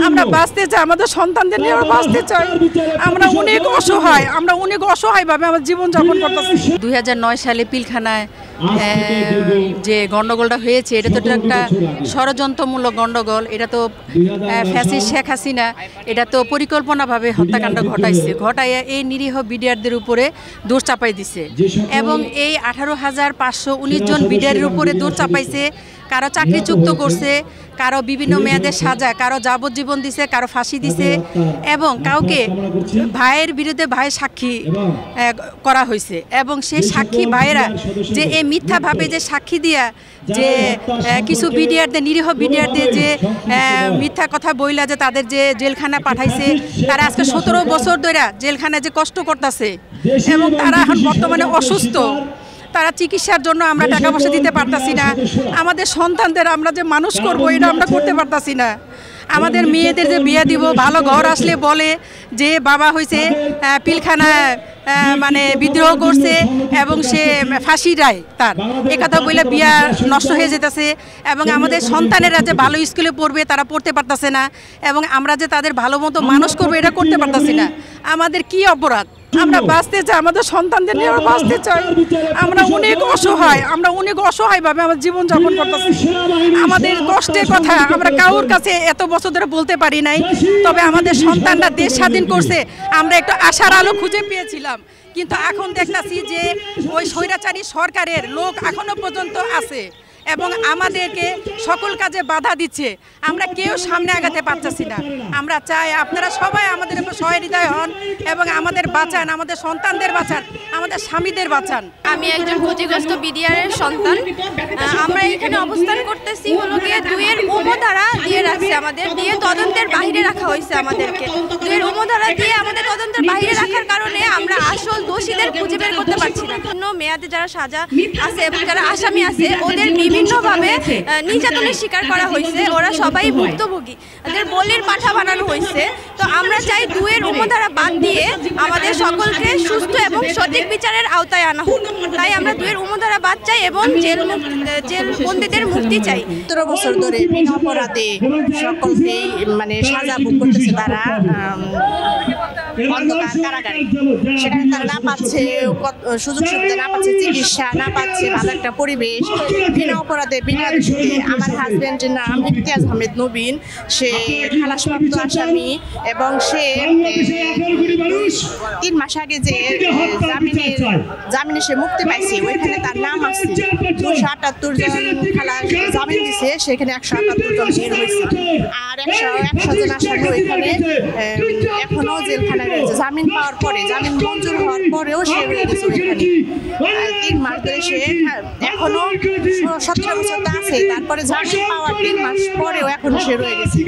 আমরা বাঁচতে চাই, আমাদের সন্তানদের নিয়ে আমরা বাঁচতে চাই। আমরা অনেক অসহায়ভাবে আমার জীবন যাপন করতেছি। 2009 সালে পিলখানায় যে গণ্ডগোলটা হয়েছে, এটা তো একটা ষড়যন্ত্রমূলক গণ্ডগোল। এটা তো ফ্যাসিস্ট শেখ হাসিনা এটা তো পরিকল্পনাভাবে হত্যাকাণ্ড ঘটাইয়া এই নিরীহ বিডিআরদের উপরে দোষ চাপাই দিছে এবং এই 18,519 জন বিডিআরের উপরে দোষ চাপাইছে। কারো চাকরিচ্যুত করছে, কারো বিভিন্ন মেয়াদের সাজা, কারো যাবজ্জীবন দিছে, কারো ফাঁসি দিছে এবং কাউকে ভাইয়ের বিরুদ্ধে ভাই সাক্ষী করা হয়েছে এবং সেই সাক্ষী ভাইয়েরা যে এই মিথ্যাভাবে যে সাক্ষী দিয়া যে কিছু বিডিআরদের, নিরীহ বিডিআরদের যে মিথ্যা কথা বইলা যে তাদের যে জেলখানা পাঠাইছে, তারা আজকে 17 বছর ধরে জেলখানায় যে কষ্ট করতেছে এবং তারা এখন বর্তমানে অসুস্থ। তারা চিকিৎসার জন্য আমরা টাকা পয়সা দিতে পারতাছি না। আমাদের সন্তানদের আমরা যে মানুষ করবো এটা আমরা করতে পারতাছি না। আমাদের মেয়েদের যে বিয়ে দিব, ভালো ঘর আসলে বলে যে বাবা হয়েছে পিলখানা মানে বিদ্রোহ করছে এবং সে ফাঁসি দেয় তার, এ কথা বলে বিয়া নষ্ট হয়ে যেতেছে এবং আমাদের সন্তানেরা যে ভালো স্কুলে পড়বে তারা পড়তে পারতেছে না এবং আমরা যে তাদের ভালো মতো মানুষ করবো এটা করতে পারতেছি না। আমাদের কি অপরাধ? আমরা বাঁচতে চাই, আমাদের সন্তানদের নিয়ে আমরা বাঁচতে চাই। আমরা অনেক অসহায়ভাবে আমার জীবন যাপন করতেছি। আমাদের কষ্টের কথা আমরা কারোর কাছে এত বছর ধরে বলতে পারি নাই, তবে আমাদের সন্তানরা দেশ স্বাধীন করছে, আমরা একটু আশার আলো খুঁজে পেয়েছিলাম। কিন্তু এখন দেখতেছি যে ওই স্বৈরাচারী সরকারের লোক এখনো পর্যন্ত আছে এবং আমাদেরকে সকল কাজে বাধা দিচ্ছে। আমরা কেউ সামনে আগাতে পারতেছি না। আমরা চাই আপনারা সবাই আমাদের উপর সহৃদয় হন এবং আমাদের বাঁচান, আমাদের সন্তানদের বাঁচান, আমাদের স্বামীদের বাঁচান। আমি একজন ক্ষতিগ্রস্ত বিডিআরের সন্তান। আমরা এখানে অবস্থান করতেছি হলো গিয়ে 2-এর উপধারা দিয়ে রাখছে, আমাদের দিয়ে তদন্তের বাইরে রাখা হয়েছে। আমাদেরকে 2-এর উপধারা দিয়ে আমাদের তদন্তের বাইরে রাখার কারণে আমরা আসল দোষীদের খুঁজে বের করতে পারছি না। অন্য মেয়াদে যারা সাজা আছে এবং যারা আসামি আছে ওদের বিভিন্নভাবে নির্যাতনের শিকার করা হয়েছে। ওরা সবাই ভুক্তভোগী, ওদের বলির পাঠা বানানো হয়েছে। তো আমরা চাই 2-এর উপধারা বাদ দিয়ে আমাদের সকলকে সুস্থ এবং সঠিক বিচারের আওতায় আনা হোক। তাই আমরা 2-এর উপধারা বাদ চাই এবং জেল বন্দীদের মুক্তি চাই। 17 বছর ধরে বিনা অপরাধে সকলকেই মানে সাজা ভোগ করতেছে তারা অন্ধকার কারাগারে। সেখানে তারা না পাচ্ছে সুযোগ সুবিধা, না পাচ্ছে চিকিৎসা, না পাচ্ছে ভালো একটা পরিবেশ। বিনা অপরাধে বিনা দোষে আমার হাজবেন্ডের নাম ইমতিয়াজ আহমেদ নবীন, সে খালাসপ্রাপ্ত আসামি এবং সে 3 মাস আগে যে জামিনে সে মুক্তি পাইছে, ওইখানে তার নাম আছে 278 জন খালাস জামিন দিছে, সেখানে 178 জন বের হয়েছে আর 100 জন আসামি ওইখানে এখনো জেলখানায় রয়েছে। জামিন পাওয়ার পরে, জামিন মঞ্জুর হওয়ার পরেও সে রয়ে গেছে ওইখানে 3 মাস ধরে। সে এখনো 17 বছর আছে, তারপরে জামিন পাওয়ার 3 মাস পরেও এখনো সে রয়ে গেছে।